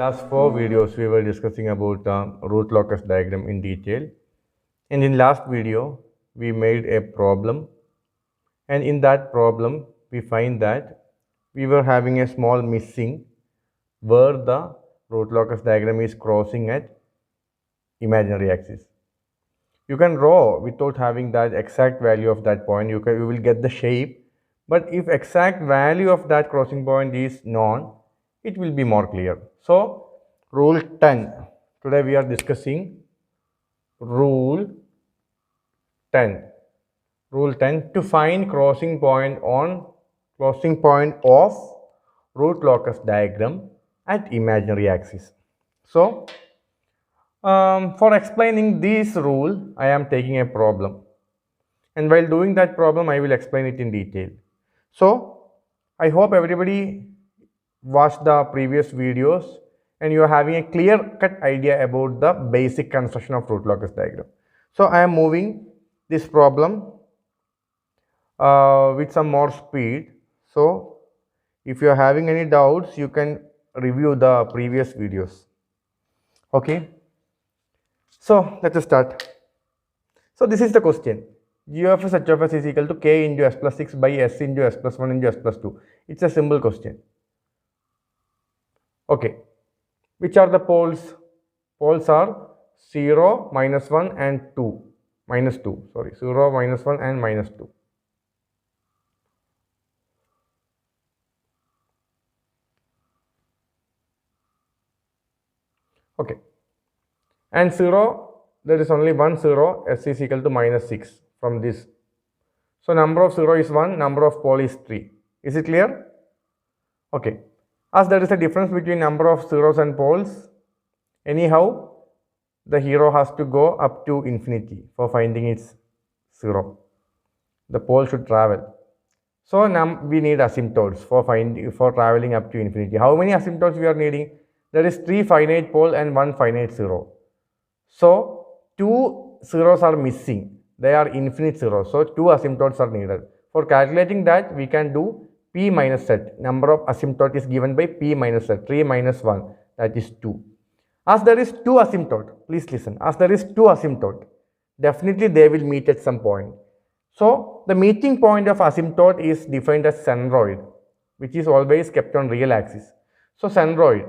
Last four videos we were discussing about root locus diagram in detail, and in last video we made a problem, and in that problem we find that we were having a small missing where the root locus diagram is crossing at imaginary axis. You can draw without having that exact value of that point. You will get the shape, but if exact value of that crossing point is known, it will be more clear. So rule 10, today we are discussing rule 10. Rule 10, to find crossing point of root locus diagram at imaginary axis. So for explaining this rule, I am taking a problem, and while doing that problem I will explain it in detail. So I hope everybody watched the previous videos and you are having a clear cut idea about the basic construction of root locus diagram. So I am moving this problem with some more speed. So if you are having any doubts, you can review the previous videos. Okay, so let us start. So this is the question. G of s h of s is equal to k into s plus 6 by s into s plus 1 into s plus 2. It's a simple question. Okay, which are the poles? Poles are 0, minus 1 and 2. Minus 2, sorry, 0, minus 1 and minus 2. Okay, and 0, there is only one 0, s is equal to minus 6 from this. So number of 0 is 1, number of pole is 3. Is it clear? Okay, as there is a difference between number of zeros and poles, anyhow the hero has to go up to infinity for finding its 0. The pole should travel. So we need asymptotes for traveling up to infinity. How many asymptotes we are needing? There is 3 finite pole and 1 finite 0. So 2 zeros are missing. They are infinite zeros. So 2 asymptotes are needed. For calculating that, we can do p minus z. Number of asymptote is given by p minus z. 3 minus 1, that is 2. As there is 2 asymptote, please listen. As there is 2 asymptote, definitely they will meet at some point. So the meeting point of asymptote is defined as centroid, which is always kept on real axis. So centroid,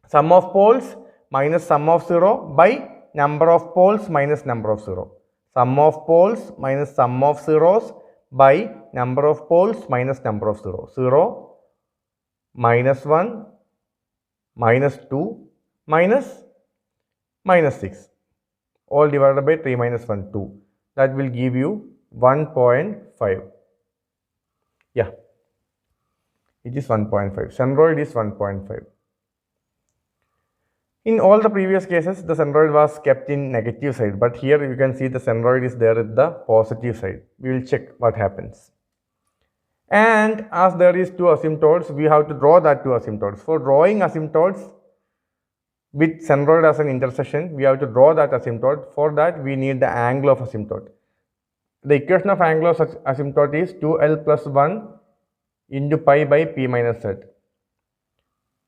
sum of poles minus sum of 0 by number of poles minus number of 0. Sum of poles minus sum of zeros by number of poles minus number of 0. 0, minus 1, minus 2, minus 6. All divided by 3 minus 1, 2. That will give you 1.5. Yeah, it is 1.5. Centroid is 1.5. In all the previous cases, the centroid was kept in negative side, but here you can see the centroid is there at the positive side. We will check what happens. And as there is 2 asymptotes, we have to draw that 2 asymptotes. For drawing asymptotes with centroid as an intersection, we have to draw that asymptote. For that, we need the angle of asymptote. The equation of angle of asymptote is 2l plus 1 into pi by p minus z.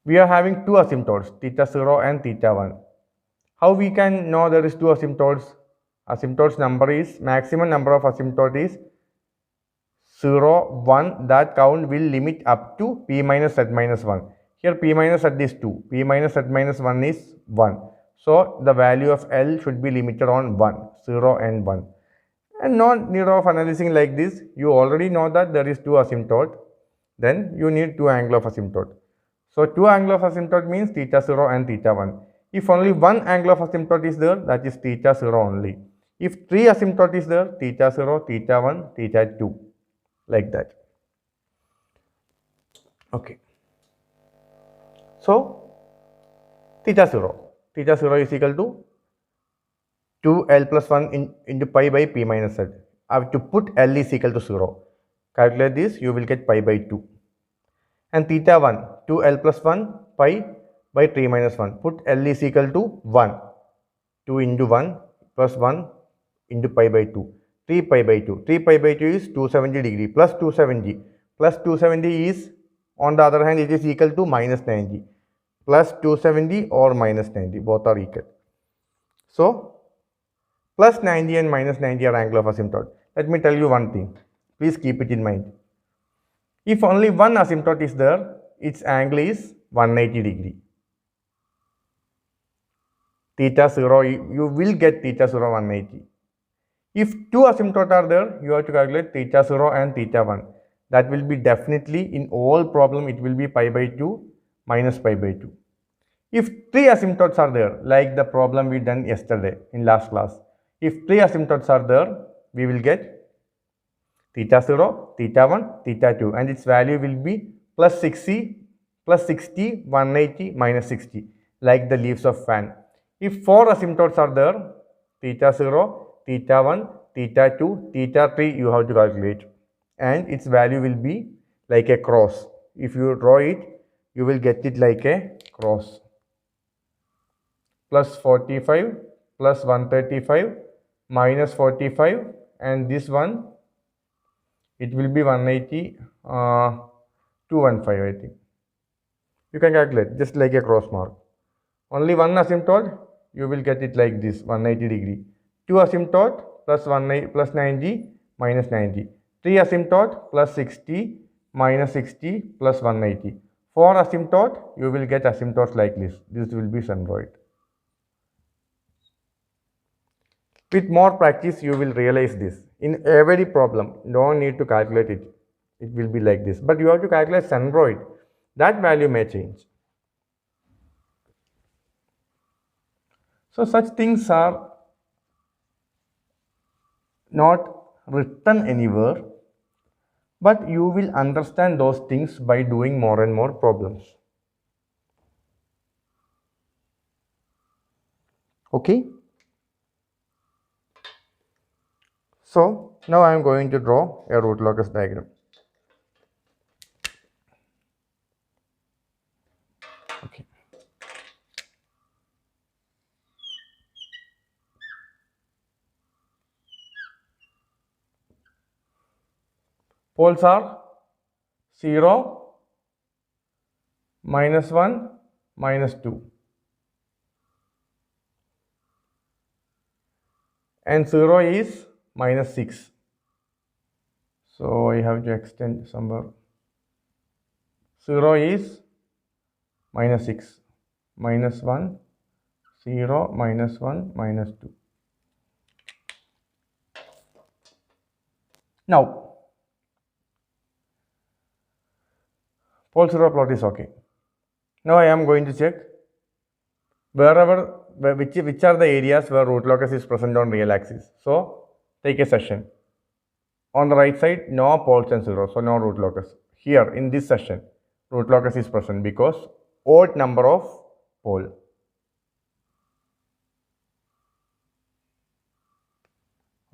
We are having 2 asymptotes, theta 0 and theta 1. How we can know there is 2 asymptotes? Asymptotes number is, maximum number of asymptote is 0, 1. That count will limit up to p minus z minus 1. Here p minus z is 2, p minus z minus 1 is 1. So the value of L should be limited on 1, 0 and 1. And no need of analyzing like this. You already know that there is 2 asymptote. Then you need 2 angle of asymptote. So 2 angle of asymptote means theta 0 and theta 1. If only 1 angle of asymptote is there, that is theta 0 only. If 3 asymptote is there, theta 0, theta 1, theta 2, like that. Okay. So theta 0 is equal to 2l plus 1 into pi by p minus z. I have to put L is equal to 0. Calculate this, you will get pi by 2. And theta 1, 2l plus 1 pi by 3 minus 1. Put L is equal to 1. 2 into 1 plus 1 into pi by 2. 3 pi by 2. 3 pi by 2 is 270 degree plus 270. Plus 270 is, on the other hand, it is equal to minus 90. plus 270 or minus 90, both are equal. So plus 90 and minus 90 are angle of asymptote. Let me tell you one thing, please keep it in mind. If only one asymptote is there, its angle is 180 degree. Theta 0, you will get theta 0 180. If two asymptotes are there, you have to calculate theta 0 and theta 1. That will be definitely in all problem, it will be pi by 2 minus pi by 2. If three asymptotes are there, like the problem we done yesterday in last class, if three asymptotes are there, we will get theta 0, theta 1, theta 2, and its value will be plus 60, 180, minus 60, like the leaves of fan. If four asymptotes are there, theta 0, theta 1, theta 2, theta 3, you have to calculate, and its value will be like a cross. If you draw it, you will get it like a cross. Plus 45, plus 135, minus 45, and this one, it will be 180, 215, I think. You can calculate just like a cross mark. Only one asymptote, you will get it like this, 180 degree. Two asymptote, plus 90, minus 90. Three asymptote, plus 60, minus 60, plus 180. Four asymptote, you will get asymptotes like this. This will be centroid. With more practice, you will realize this. In every problem, don't need to calculate it. It will be like this. But you have to calculate centroid. That value may change. So such things are not written anywhere, but you will understand those things by doing more and more problems. Okay? So now I am going to draw a root locus diagram. Okay. Poles are 0, minus 1, minus 2. And 0 is minus 6. So I have to extend somewhere. 0 is minus 6, minus 1, 0, minus 1, minus 2. Now, pole 0 plot is okay. Now I am going to check which are the areas where root locus is present on real axis. So take a section. On the right side, no poles and 0, so no root locus. Here in this section, root locus is present because odd number of pole.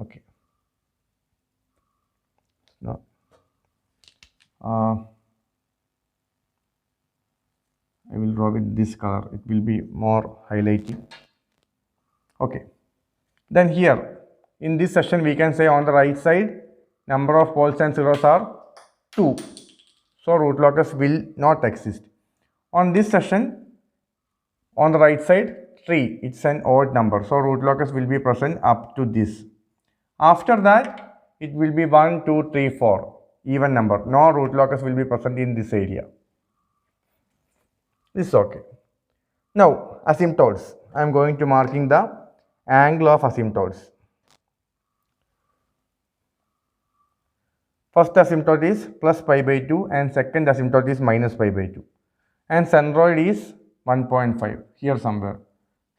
Okay. No. I will draw with this color. It will be more highlighting. Okay. Then here, in this section, we can say on the right side, number of poles and zeros are 2. So root locus will not exist. On this section, on the right side, 3. It's an odd number. So root locus will be present up to this. After that, it will be 1, 2, 3, 4. Even number. No root locus will be present in this area. This is okay. Now, asymptotes. I am going to marking the angle of asymptotes. First asymptote is plus pi by 2 and second asymptote is minus pi by 2. And centroid is 1.5. Here somewhere.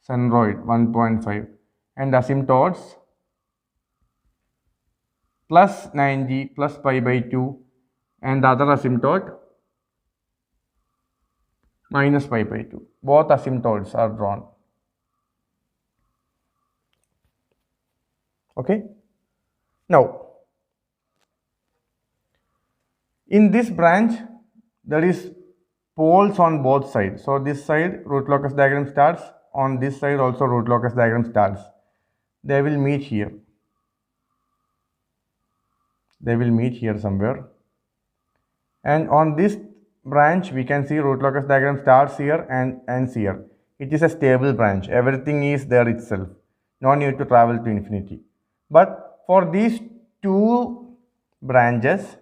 Centroid 1.5. And asymptotes plus 90 plus pi by 2 and the other asymptote minus pi by 2. Both asymptotes are drawn. Okay. Now, in this branch, there is poles on both sides. So this side root locus diagram starts. On this side also root locus diagram starts. They will meet here. They will meet here somewhere. And on this branch, we can see root locus diagram starts here and ends here. It is a stable branch. Everything is there itself. No need to travel to infinity. But for these two branches,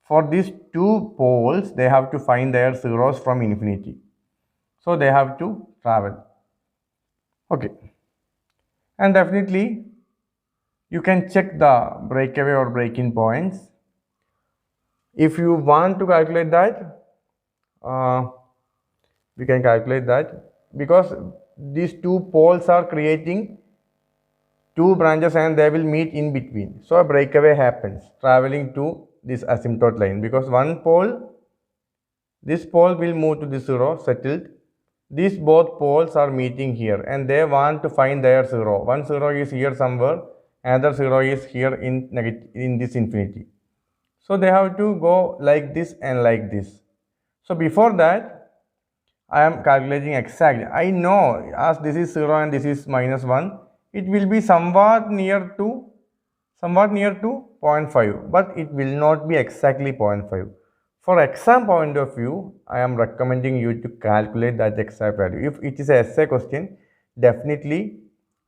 for these two poles, they have to find their zeros from infinity. So they have to travel. Okay. And definitely, you can check the breakaway or break-in points. If you want to calculate that, we can calculate that because these two poles are creating two branches and they will meet in between. So a breakaway happens traveling to this asymptote line because one pole, this pole will move to the zero settled. These both poles are meeting here and they want to find their zero. One zero is here somewhere, another zero is here in this infinity. So they have to go like this and like this. So before that, I am calculating exactly. I know as this is 0 and this is minus 1, it will be somewhat near to 0.5, but it will not be exactly 0.5. For exam point of view, I am recommending you to calculate that exact value. If it is a essay question, definitely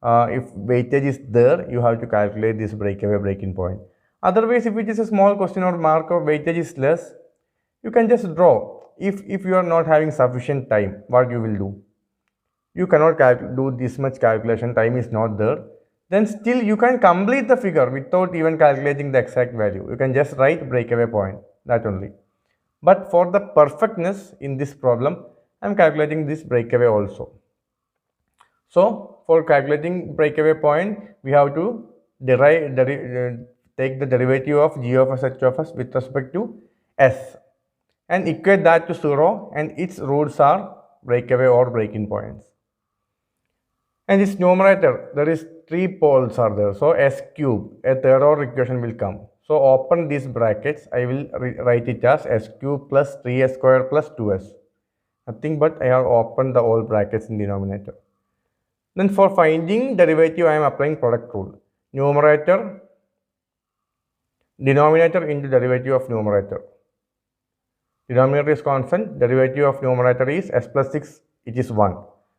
if weightage is there, you have to calculate this breakaway break-in point. Otherwise, if it is a small question or mark of weightage is less, you can just draw. If you are not having sufficient time, what you will do? You cannot do this much calculation, time is not there. Then still you can complete the figure without even calculating the exact value. You can just write breakaway point, that only. But for the perfectness in this problem, I am calculating this breakaway also. So for calculating breakaway point, we have to take the derivative of g of s h of s with respect to s and equate that to 0 and its roots are breakaway or break-in points. And its numerator, there is 3 poles are there. So s cube, a third order equation will come. So open these brackets, I will write it as s cube plus 3s square plus 2s. Nothing but I have opened the all brackets in denominator. Then for finding derivative, I am applying product rule. Numerator, denominator into derivative of numerator. Denominator is constant, derivative of numerator is s plus 6, it is 1,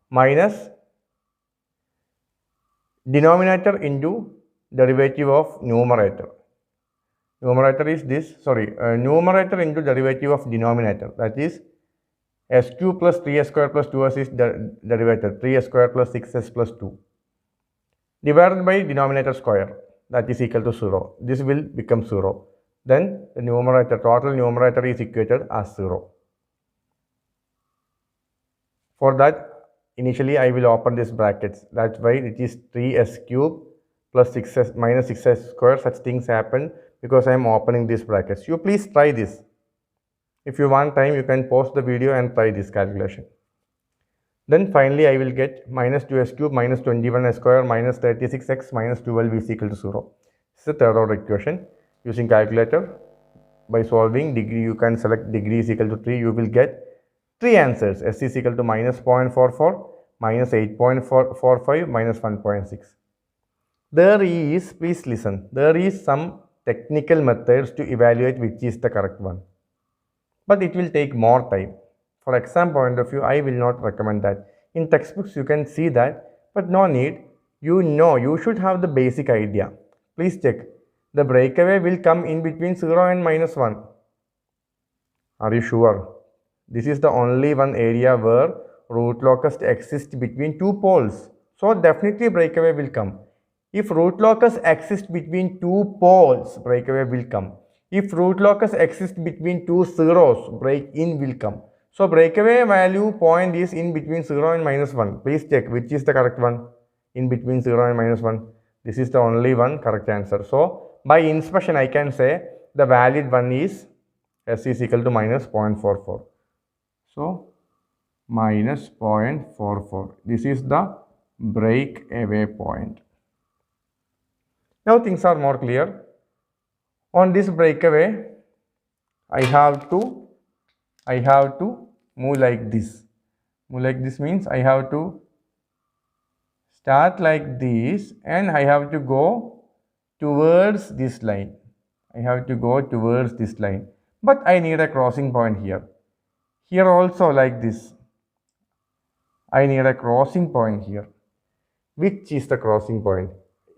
minus denominator into derivative of numerator. Numerator is this, numerator into derivative of denominator, that is s cube plus 3s square plus 2s is the derivative, 3s square plus 6s plus 2, divided by denominator square, that is equal to 0. This will become 0. Then the numerator, total numerator is equated as 0. For that, initially I will open these brackets. That's why it is 3s cube plus 6s minus 6s square. Such things happen because I am opening these brackets. You please try this. If you want time, you can pause the video and try this calculation. Then finally I will get minus 2s cube minus 21s square minus 36x minus 12 is equal to 0. This is the third order equation. Using calculator, by solving degree, you can select degree is equal to 3, you will get 3 answers. S is equal to minus 0.44, minus 8.45, minus 1.6. There is, please listen, there is some technical methods to evaluate which is the correct one. But it will take more time. For exam point of view, I will not recommend that. In textbooks, you can see that, but no need. You know, you should have the basic idea. Please check. The breakaway will come in between 0 and minus 1. Are you sure? This is the only one area where root locus exists between two poles. So definitely breakaway will come. If root locus exists between two poles, breakaway will come. If root locus exists between two zeros, break-in will come. So breakaway value point is in between 0 and minus 1. Please check which is the correct one. In between 0 and minus 1. This is the only one correct answer. So by inspection, I can say the valid one is s is equal to minus 0.44. So minus 0.44. This is the breakaway point. Now things are more clear. On this breakaway, I have to move like this. Move like this means I have to start like this and I have to go towards this line. I have to go towards this line. But I need a crossing point here. Here also like this. I need a crossing point here. Which is the crossing point?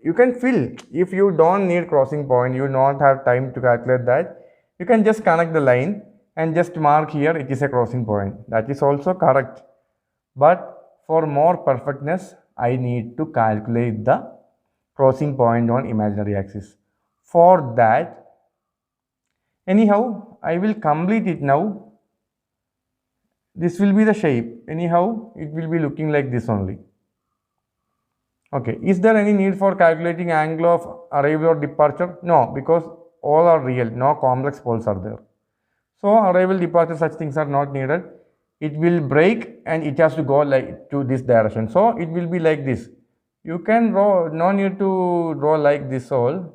You can fill. If you don't need crossing point, you don't have time to calculate that, you can just connect the line and just mark here it is a crossing point. That is also correct. But for more perfectness, I need to calculate the crossing point on imaginary axis. For that, anyhow, I will complete it now. This will be the shape. Anyhow, it will be looking like this only. Okay, is there any need for calculating angle of arrival or departure? No, because all are real, no complex poles are there. So arrival, departure, such things are not needed. It will break and it has to go like to this direction. So it will be like this. You can draw, no need to draw like this all.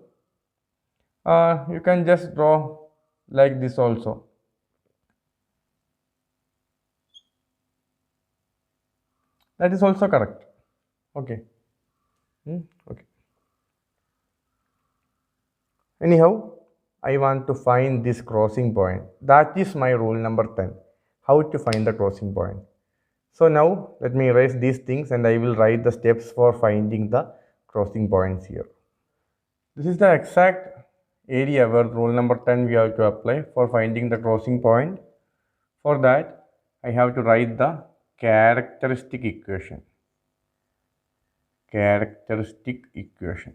You can just draw like this also. That is also correct. Okay. Okay. Anyhow, I want to find this crossing point. That is my rule number 10. How to find the crossing point. So now let me erase these things and I will write the steps for finding the crossing points here. This is the exact area where rule number 10 we have to apply for finding the crossing point. For that, I have to write the characteristic equation. Characteristic equation.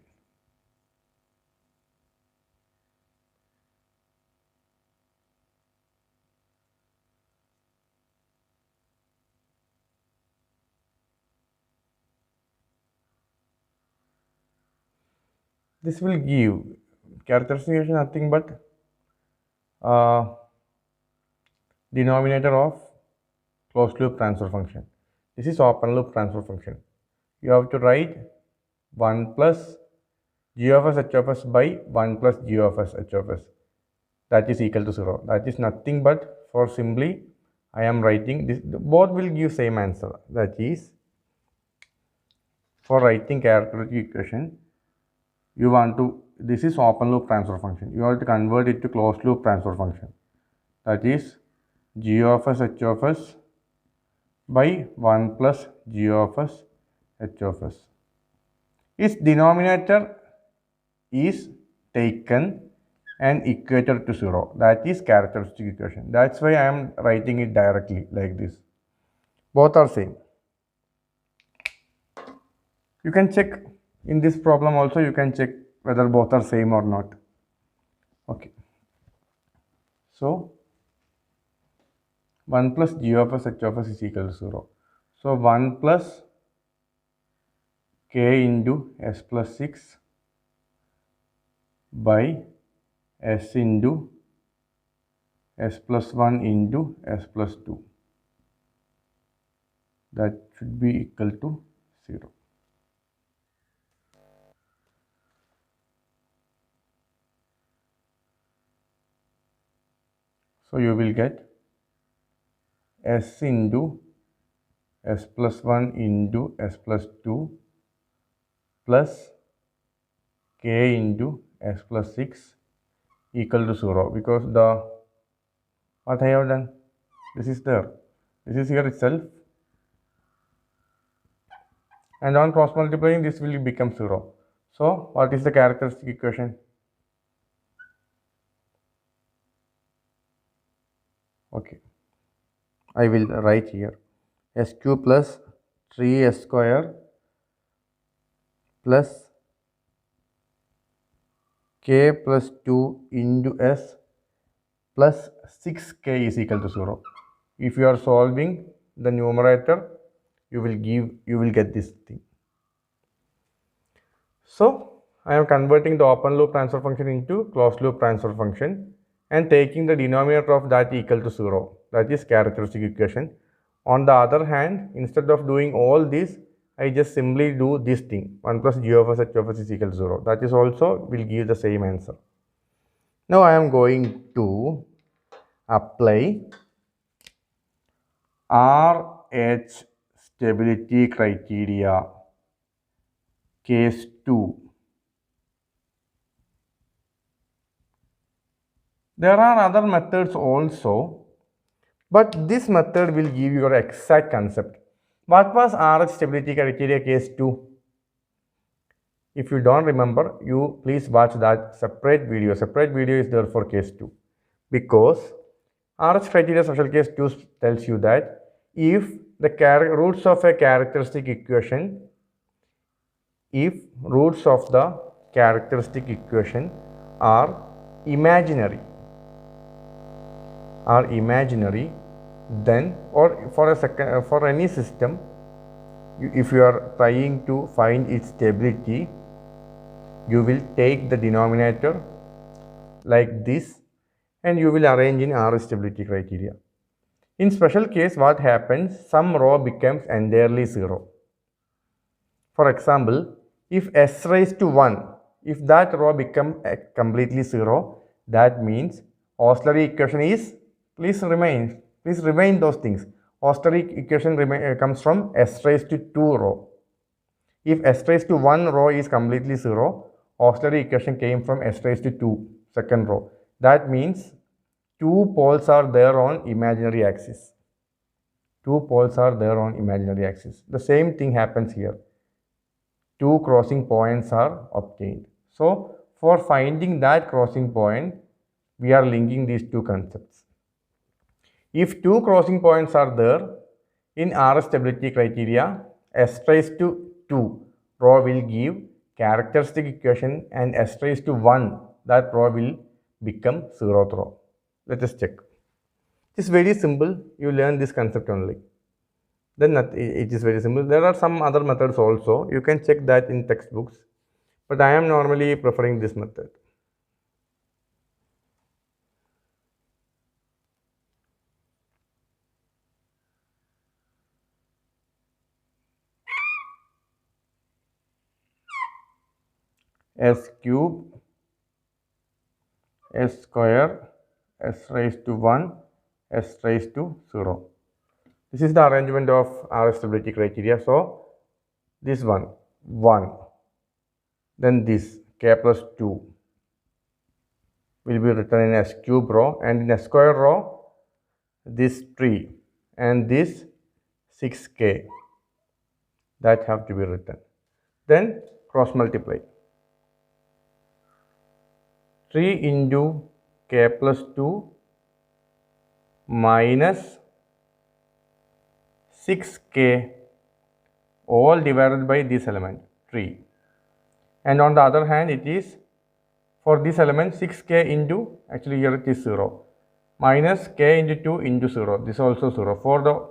This will give characteristic equation nothing but denominator of closed loop transfer function. This is open loop transfer function. You have to write 1 plus g of s h of s by 1 plus g of s h of s. That is equal to 0. That is nothing but for simply I am writing this. Both will give same answer. That is for writing characteristic equation. You want to, this is open loop transfer function. You have to convert it to closed loop transfer function. That is g of s h of s by 1 plus g of s h of s. Its denominator is taken and equated to 0. That is characteristic equation. That's why I am writing it directly like this. Both are same. You can check in this problem also, you can check whether both are same or not. Okay. So 1 plus g of s h of s is equal to 0. So 1 plus k into s plus 6 by s into s plus 1 into s plus 2. That should be equal to 0. So you will get s into s plus 1 into s plus 2 plus k into s plus 6 equal to 0, because the what I have done, this is there, this is here itself, and on cross multiplying this will become 0. So what is the characteristic equation? Okay, I will write here s cube plus 3s square plus k plus 2 into s plus 6k is equal to 0. If you are solving the numerator, you will get this thing. So I am converting the open loop transfer function into closed loop transfer function and taking the denominator of that equal to 0. That is characteristic equation. On the other hand, instead of doing all this, I just simply do this thing, 1 plus g of s h of s is equal to 0. That is also will give the same answer. Now I am going to apply RH stability criteria case 2. There are other methods also, But this method will give you your exact concept. What was RH stability criteria case 2? If you don't remember, you please watch that separate video. Separate video is there for case 2. Because RH criteria special case 2 tells you that if the roots of a characteristic equation, if roots of the characteristic equation are imaginary, then or for any system, if you are trying to find its stability, you will take the denominator like this and you will arrange in RH stability criteria. In special case, what happens? Some row becomes entirely 0. For example, if s raised to 1, if that row becomes completely 0, that means auxiliary equation is, please remain those things. Auxiliary equation comes from s raised to 2 row. If s raised to 1 row is completely 0, auxiliary equation came from s raised to 2, second row. That means 2 poles are there on imaginary axis. 2 poles are there on imaginary axis. The same thing happens here. 2 crossing points are obtained. So, for finding that crossing point, we are linking these two concepts. If 2 crossing points are there, in RH stability criteria, s raised to 2 row will give characteristic equation and s raised to 1, that row will become 0th row. Let us check. It is very simple. You learn this concept only. Then it is very simple. There are some other methods also. You can check that in textbooks. But I am normally preferring this method. S cube, s square, s raised to 1, s raised to 0. This is the arrangement of RH stability criteria. So, this one, 1. Then this, k plus 2 will be written in s cube row, and in s square row, this 3 and this 6k, that have to be written. Then cross multiply. 3 into k plus 2 minus 6k all divided by this element 3, and on the other hand it is for this element 6k into, actually here it is 0, minus k into 2 into 0, this also 0,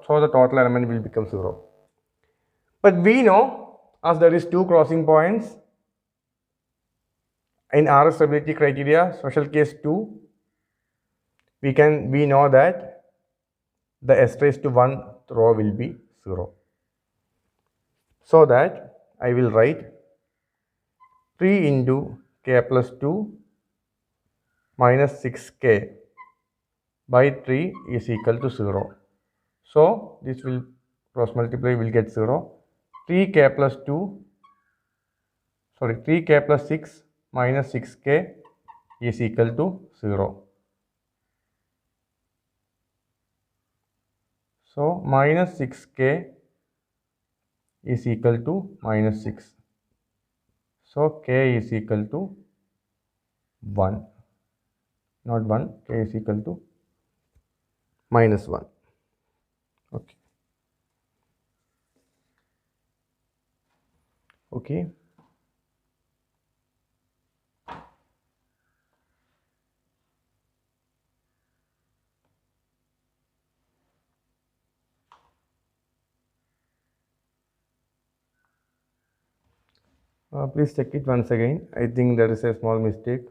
so the total element will become 0. But we know, as there is 2 crossing points in RH stability criteria special case 2, we know that the s raised to 1 row will be 0. So that I will write 3 into k plus 2 minus 6k by 3 is equal to 0. So this will cross multiply, will get 0. 3k plus 6 minus 6k is equal to 0. So minus 6k is equal to minus 6. So k is equal to 1. Not 1, k is equal to minus 1. Okay. Okay. Please check it once again. I think there is a small mistake.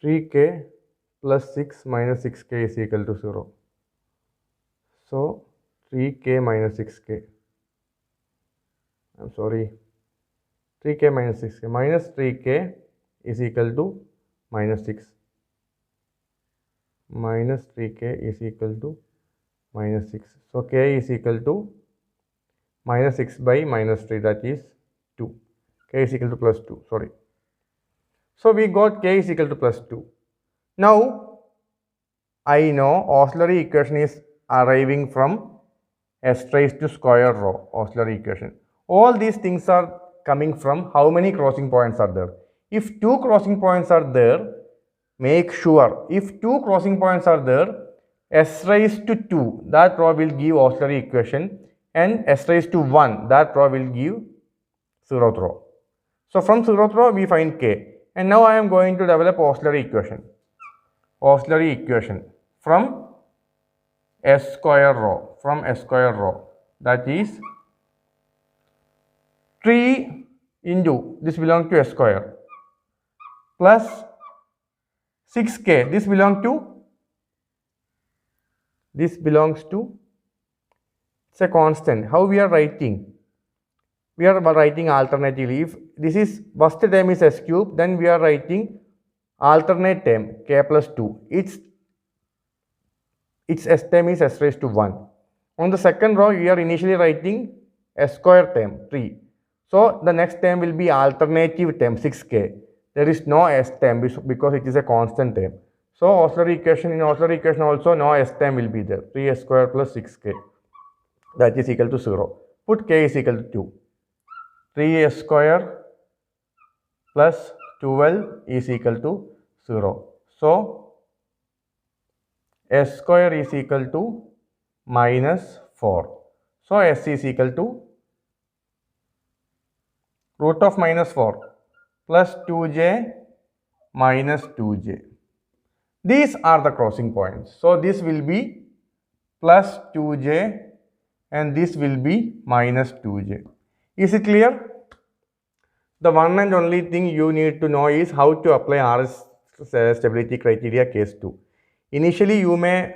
3k plus 6 minus 6k is equal to 0. So 3k minus 6k. I'm sorry. 3k minus 6k. Minus 3k is equal to minus 6. Minus 3k is equal to minus 6. So k is equal to minus 6 by minus 3, that is 2. K is equal to plus 2, sorry. So we got k is equal to plus 2. Now I know auxiliary equation is arriving from s raised to square rho, auxiliary equation. All these things are coming from how many crossing points are there. If two crossing points are there, make sure if two crossing points are there, s raised to 2, that rho will give auxiliary equation, and s raised to 1, that rho will give zeroth row. So from zeroth row we find k, and now I am going to develop auxiliary equation. Auxiliary equation from s square row, that is 3 into this belongs to s square plus 6k, this belongs to it's a constant. How we are writing? We are writing alternatively. If this is first term is s cube, then we are writing alternate term k plus 2. Its s term is s raised to 1. On the second row, we are initially writing s square term 3. So the next term will be alternative term 6k. There is no s term because it is a constant term. So in auxiliary equation also no s term will be there. 3s square plus 6k, that is equal to 0. Put k is equal to 2. 3s square plus 12 is equal to 0. So s square is equal to minus 4. So s is equal to root of minus 4 plus 2j minus 2j. These are the crossing points. So this will be plus 2j and this will be minus 2j. Is it clear? The one and only thing you need to know is how to apply RS stability criteria case 2. Initially you may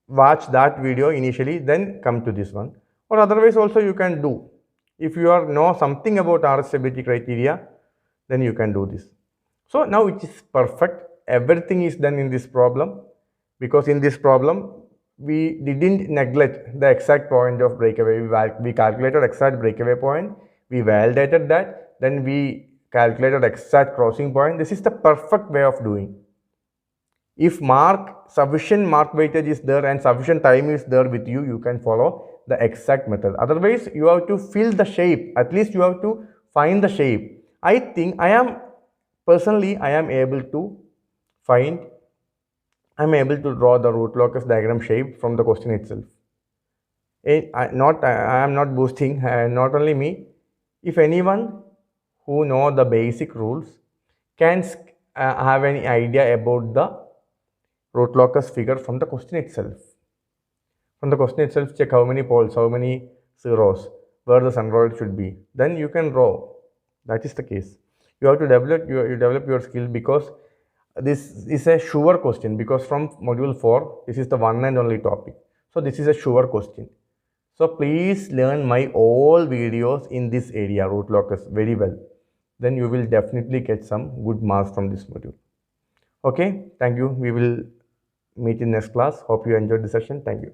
watch that video initially, then come to this one, or otherwise also you can do. If you know something about RS stability criteria, then you can do this. So now it is perfect. Everything is done in this problem, because in this problem we didn't neglect the exact point of breakaway. We calculated exact breakaway point, we validated that, then we calculated exact crossing point. This is the perfect way of doing. If sufficient mark weightage is there and sufficient time is there with you, you can follow the exact method. Otherwise, you have to fill the shape. At least you have to find the shape. I think I am able to draw the root locus diagram shape from the question itself. I am not boasting, not only me. If anyone who know the basic rules can have any idea about the root locus figure from the question itself. From the question itself, check how many poles, how many zeros, where the centroid should be. Then you can draw. That is the case. You have to develop your skill, because this is a sure question, because from module 4, this is the one and only topic. So this is a sure question. So please learn my all videos in this area, root locus, very well. Then you will definitely get some good marks from this module. Okay, thank you. We will meet in next class. Hope you enjoyed the session. Thank you.